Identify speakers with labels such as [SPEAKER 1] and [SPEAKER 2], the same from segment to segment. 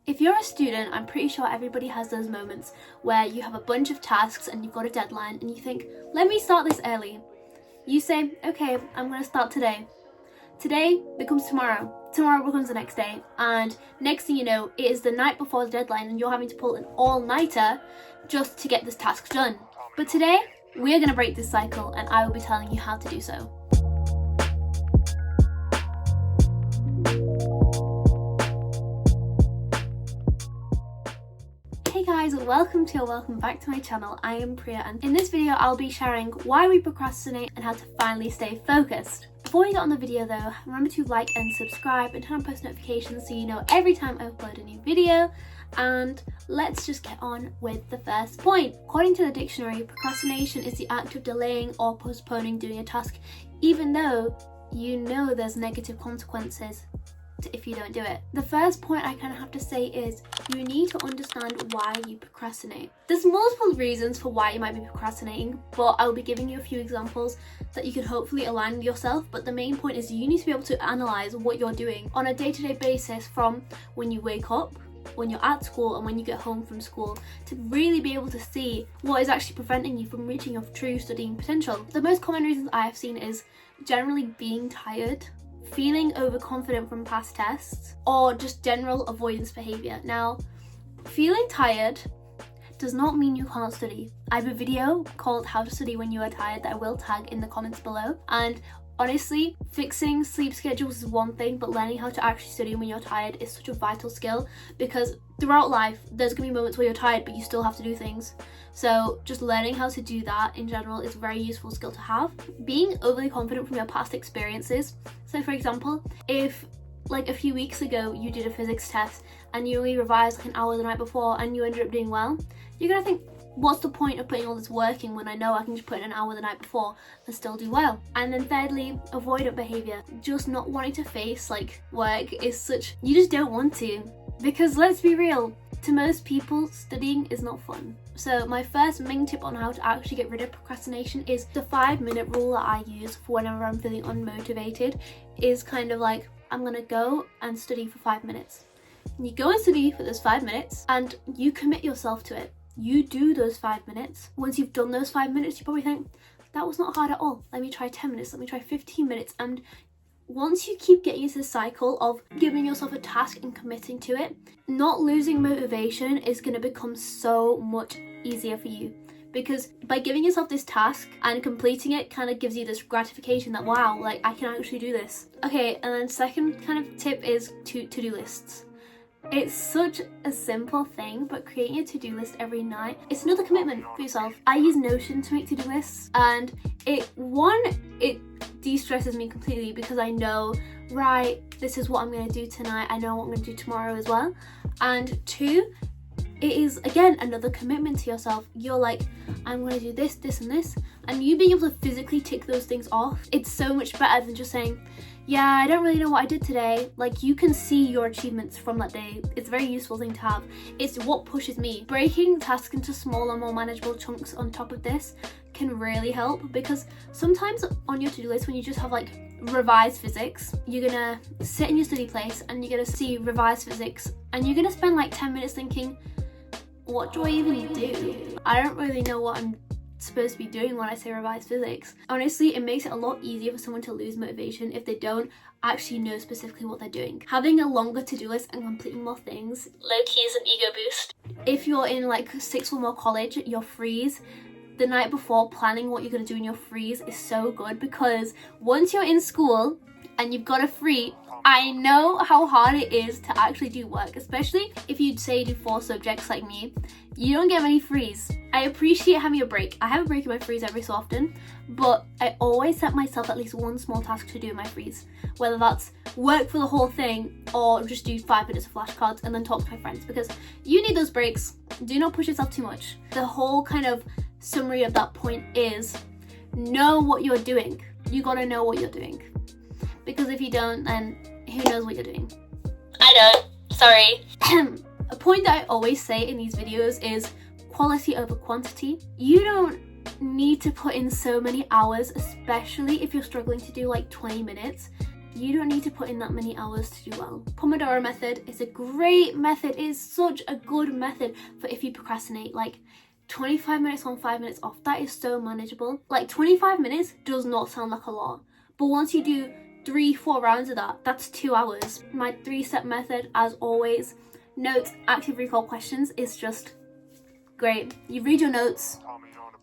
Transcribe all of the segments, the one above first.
[SPEAKER 1] If you're a student, I'm pretty sure everybody has those moments where you have a bunch of tasks and you've got a deadline and you think, let me start this early. You say, okay, I'm going to start today. Today becomes tomorrow. Tomorrow becomes the next day. And next thing you know, it is the night before the deadline and you're having to pull an all-nighter just to get this task done. But today, we are going to break this cycle and I will be telling you how to do so. Hey guys, welcome back to my channel. I am Priya and in this video I'll be sharing why we procrastinate and how to finally stay focused. Before we get on the video though, remember to like and subscribe and turn on post notifications so you know every time I upload a new video. And let's just get on with the first point. According to the dictionary, procrastination is the act of delaying or postponing doing a task even though you know there's negative consequences if you don't do it. The first point I kind of have to say is you need to understand why you procrastinate. There's multiple reasons for why you might be procrastinating, but I'll be giving you a few examples that you can hopefully align with yourself. But the main point is you need to be able to analyze what you're doing on a day-to-day basis from when you wake up, when you're at school and when you get home from school, to really be able to see what is actually preventing you from reaching your true studying potential. The most common reasons I have seen is generally being tired, feeling overconfident from past tests, or just general avoidance behaviour. Now, feeling tired does not mean you can't study. I have a video called How to Study When You Are Tired that I will tag in the comments below. And honestly, fixing sleep schedules is one thing, but learning how to actually study when you're tired is such a vital skill, because throughout life, there's going to be moments where you're tired, but you still have to do things. So just learning how to do that in general is a very useful skill to have. Being overly confident from your past experiences. So for example, if like a few weeks ago you did a physics test and you only revised like an hour the night before and you ended up doing well, you're going to think, what's the point of putting all this work in when I know I can just put in an hour the night before and still do well? And then thirdly, avoidant behaviour. Just not wanting to face like work is such, you just don't want to. Because let's be real, to most people, studying is not fun. So my first main tip on how to actually get rid of procrastination is the 5-minute rule that I use for whenever I'm feeling unmotivated. Is kind of like, I'm gonna go and study for 5 minutes. And you go and study for those 5 minutes and you commit yourself to it. You do those 5 minutes. Once you've done those 5 minutes, you probably think, that was not hard at all. Let me try 10 minutes, let me try 15 minutes. And once you keep getting into the cycle of giving yourself a task and committing to it, not losing motivation is going to become so much easier for you. Because by giving yourself this task and completing it kind of gives you this gratification that, wow, like I can actually do this. Okay, and then second kind of tip is to-do lists. It's such a simple thing, but creating a to-do list every night, it's another commitment for yourself. I use Notion to make to-do lists, and it de-stresses me completely because I know, right, this is what I'm going to do tonight, I know what I'm going to do tomorrow as well. And two, it is again another commitment to yourself. You're like, I'm going to do this, this and this, and you being able to physically tick those things off, it's so much better than just saying, yeah, I don't really know what I did today. Like, you can see your achievements from that day. It's a very useful thing to have. It's what pushes me. Breaking tasks into smaller, more manageable chunks on top of this can really help, because sometimes on your to-do list, when you just have like revised physics, you're gonna sit in your study place and you're gonna see revised physics and you're gonna spend like 10 minutes thinking, what do I even do? I don't really know what I'm supposed to be doing when I say revised physics. Honestly, it makes it a lot easier for someone to lose motivation if they don't actually know specifically what they're doing. Having a longer to-do list and completing more things low-key is an ego boost. If you're in like sixth form or college, your freeze, the night before planning what you're going to do in your freeze is so good, because once you're in school and you've got a free, I know how hard it is to actually do work, especially if you'd say you do 4 subjects like me. You don't get many frees. I appreciate having a break. I have a break in my freeze every so often, but I always set myself at least one small task to do in my freeze, whether that's work for the whole thing or just do 5 minutes of flashcards and then talk to my friends, because you need those breaks. Do not push yourself too much. The whole kind of summary of that point is know what you're doing. You gotta know what you're doing, because if you don't, then who knows what you're doing? I don't, sorry. A point that I always say in these videos is quality over quantity. You don't need to put in so many hours, especially if you're struggling to do like 20 minutes. You don't need to put in that many hours to do well. Pomodoro method is a great method. It is such a good method for if you procrastinate. Like 25 minutes on, 5 minutes off. That is so manageable. Like 25 minutes does not sound like a lot. But once you do 3-4 rounds of that, that's 2 hours. My 3-step method, as always, notes, active recall, questions, is just great. You read your notes,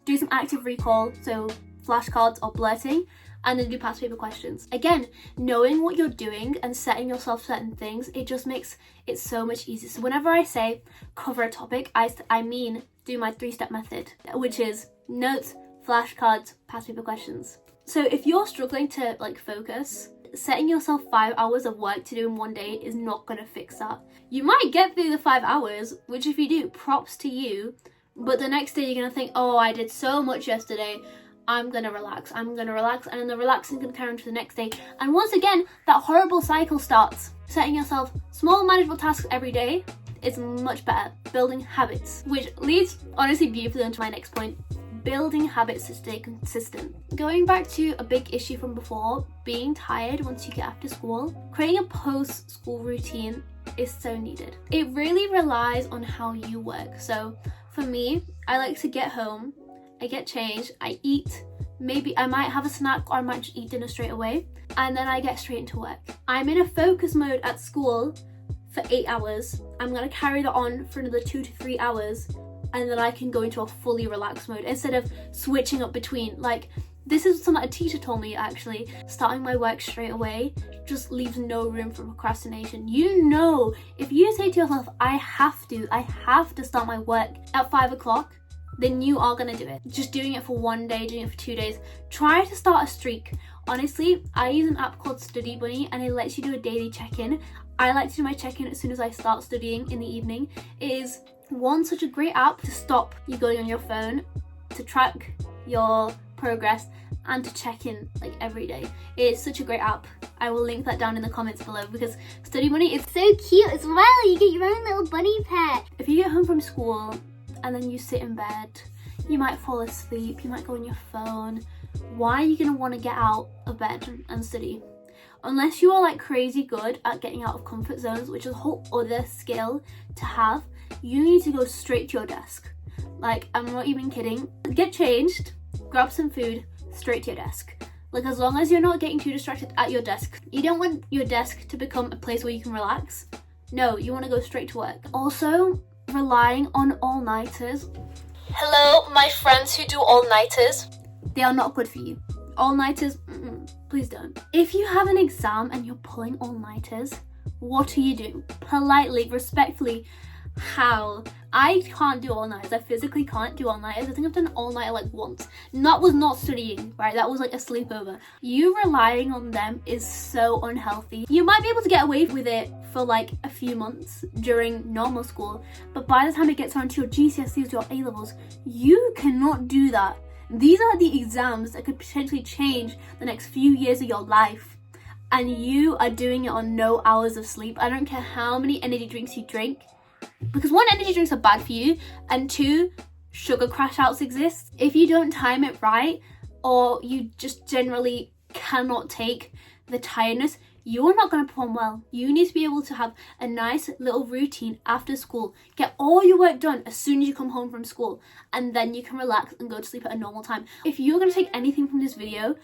[SPEAKER 1] do some active recall, so flashcards or blurting, and then do past paper questions. Again, knowing what you're doing and setting yourself certain things, it just makes it so much easier. So whenever I say cover a topic, I mean do my 3-step method, which is notes, flashcards, past paper questions. So if you're struggling to like focus, setting yourself 5 hours of work to do in one day is not going to fix that. You might get through the 5 hours, which if you do, props to you, but the next day you're going to think, oh, I did so much yesterday, I'm going to relax, and then the relaxing can carry on to the next day. And once again, that horrible cycle starts. Setting yourself small manageable tasks every day is much better. Building habits, which leads honestly beautifully onto my next point. Building habits to stay consistent. Going back to a big issue from before, being tired once you get after school, creating a post-school routine is so needed. It really relies on how you work. So for me, I like to get home, I get changed, I eat, maybe I might have a snack or I might just eat dinner straight away, and then I get straight into work. I'm in a focus mode at school for 8 hours. I'm gonna carry that on for another 2 to 3 hours, and then I can go into a fully relaxed mode instead of switching up between. Like, this is something a teacher told me actually. Starting my work straight away just leaves no room for procrastination. You know, if you say to yourself, I have to start my work at 5 o'clock, then you are gonna do it. Just doing it for one day, doing it for 2 days. Try to start a streak. Honestly, I use an app called Study Bunny and it lets you do a daily check-in. I like to do my check-in as soon as I start studying in the evening. It is such a great app to stop you going on your phone, to track your progress, and to check in like every day. It is such a great app. I will link that down in the comments below because Study Bunny is so cute as well. You get your own little bunny pet. If you get home from school and then you sit in bed, you might fall asleep, you might go on your phone. Why are you gonna want to get out of bed and study? Unless you are like crazy good at getting out of comfort zones, which is a whole other skill to have, you need to go straight to your desk. Like, I'm not even kidding. Get changed, grab some food, straight to your desk. Like, as long as you're not getting too distracted at your desk. You don't want your desk to become a place where you can relax. No, you want to go straight to work. Also, relying on all-nighters. Hello, my friends who do all-nighters. They are not good for you. All-nighters, please don't. If you have an exam and you're pulling all-nighters, what are you doing? Politely, respectfully, how? I can't do all-nighters. I physically can't do all-nighters. I think I've done all-nighter like once. And that was not studying, right? That was like a sleepover. You relying on them is so unhealthy. You might be able to get away with it for like a few months during normal school, but by the time it gets around to your GCSEs, your A-levels, you cannot do that. These are the exams that could potentially change the next few years of your life, and you are doing it on no hours of sleep. I don't care how many energy drinks you drink, because 1, energy drinks are bad for you, and 2, sugar crash outs exist. If you don't time it right, or you just generally cannot take the tiredness, you're not going to perform well. You need to be able to have a nice little routine after school. Get all your work done as soon as you come home from school, and then you can relax and go to sleep at a normal time. If you're going to take anything from this video,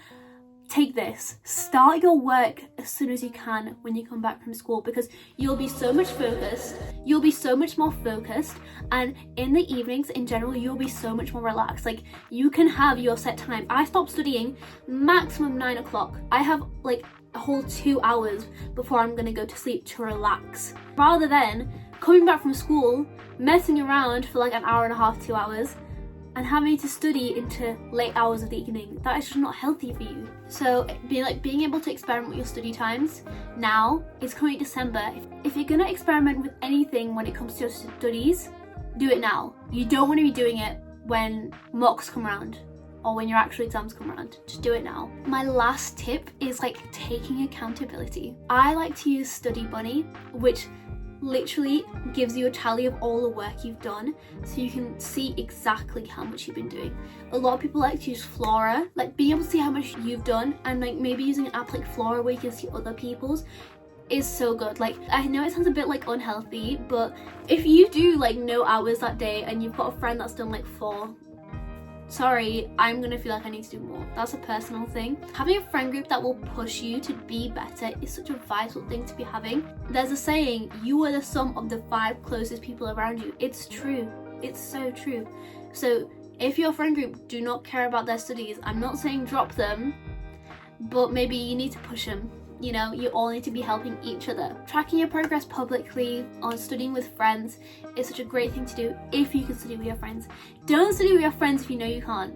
[SPEAKER 1] take this. Start your work as soon as you can when you come back from school, because you'll be so much focused, you'll be so much more focused, and in the evenings in general you'll be so much more relaxed. Like, you can have your set time. I stop studying maximum 9 o'clock. I have like a whole 2 hours before I'm gonna go to sleep to relax, rather than coming back from school, messing around for like an hour and a half, 2 hours, and having to study into late hours of the evening. That is just not healthy for you. So being able to experiment with your study times now. It's coming December. If you're gonna experiment with anything when it comes to your studies, do it now. You don't want to be doing it when mocks come around or when your actual exams come around. Just do it now. My last tip is like taking accountability. I like to use Study Bunny, which literally gives you a tally of all the work you've done, so you can see exactly how much you've been doing. A lot of people like to use Flora, like being able to see how much you've done, and like maybe using an app like Flora where you can see other people's is so good. Like, I know it sounds a bit like unhealthy, but if you do like no hours that day and you've got a friend that's done like 4, sorry, I'm gonna feel like I need to do more. That's a personal thing. Having a friend group that will push you to be better is such a vital thing to be having. There's a saying, you are the sum of the 5 closest people around you. It's true. It's so true. So if your friend group do not care about their studies, I'm not saying drop them, but maybe you need to push them. You know, you all need to be helping each other. Tracking your progress publicly or studying with friends is such a great thing to do if you can study with your friends. Don't study with your friends if you know you can't,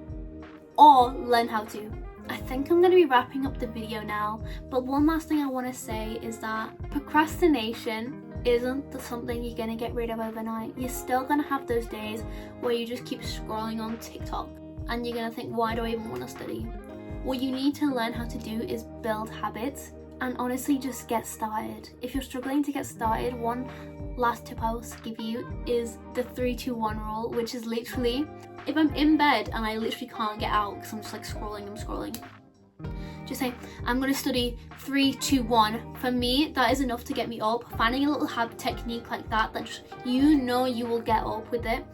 [SPEAKER 1] or learn how to. I think I'm going to be wrapping up the video now, but one last thing I want to say is that procrastination isn't something you're going to get rid of overnight. You're still going to have those days where you just keep scrolling on TikTok and you're going to think, why do I even want to study? What you need to learn how to do is build habits. And honestly, just get started. If you're struggling to get started, one last tip I will give you is the 3-2-1 rule, which is literally, if I'm in bed and I literally can't get out because I'm just like scrolling, just say, I'm going to study 3-2-1. For me, that is enough to get me up. Finding a little habit technique like that just, you know you will get up with it,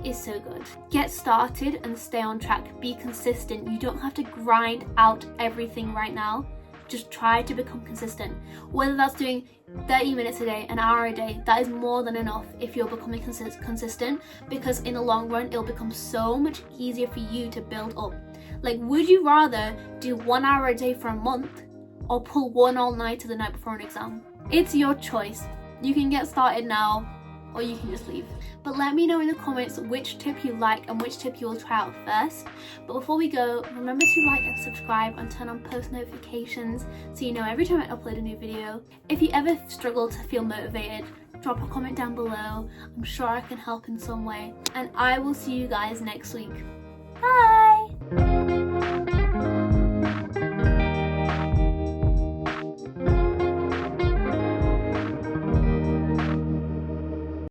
[SPEAKER 1] is so good. Get started and stay on track. Be consistent. You don't have to grind out everything right now. Just try to become consistent. Whether that's doing 30 minutes a day, an hour a day, that is more than enough if you're becoming consistent, because in the long run, it'll become so much easier for you to build up. Like, would you rather do 1 hour a day for a month or pull one all night to the night before an exam? It's your choice. You can get started now, or you can just leave. But let me know in the comments which tip you like and which tip you will try out first. But before we go, remember to like and subscribe and turn on post notifications so you know every time I upload a new video. If you ever struggle to feel motivated, drop a comment down below. I'm sure I can help in some way. And I will see you guys next week. Bye!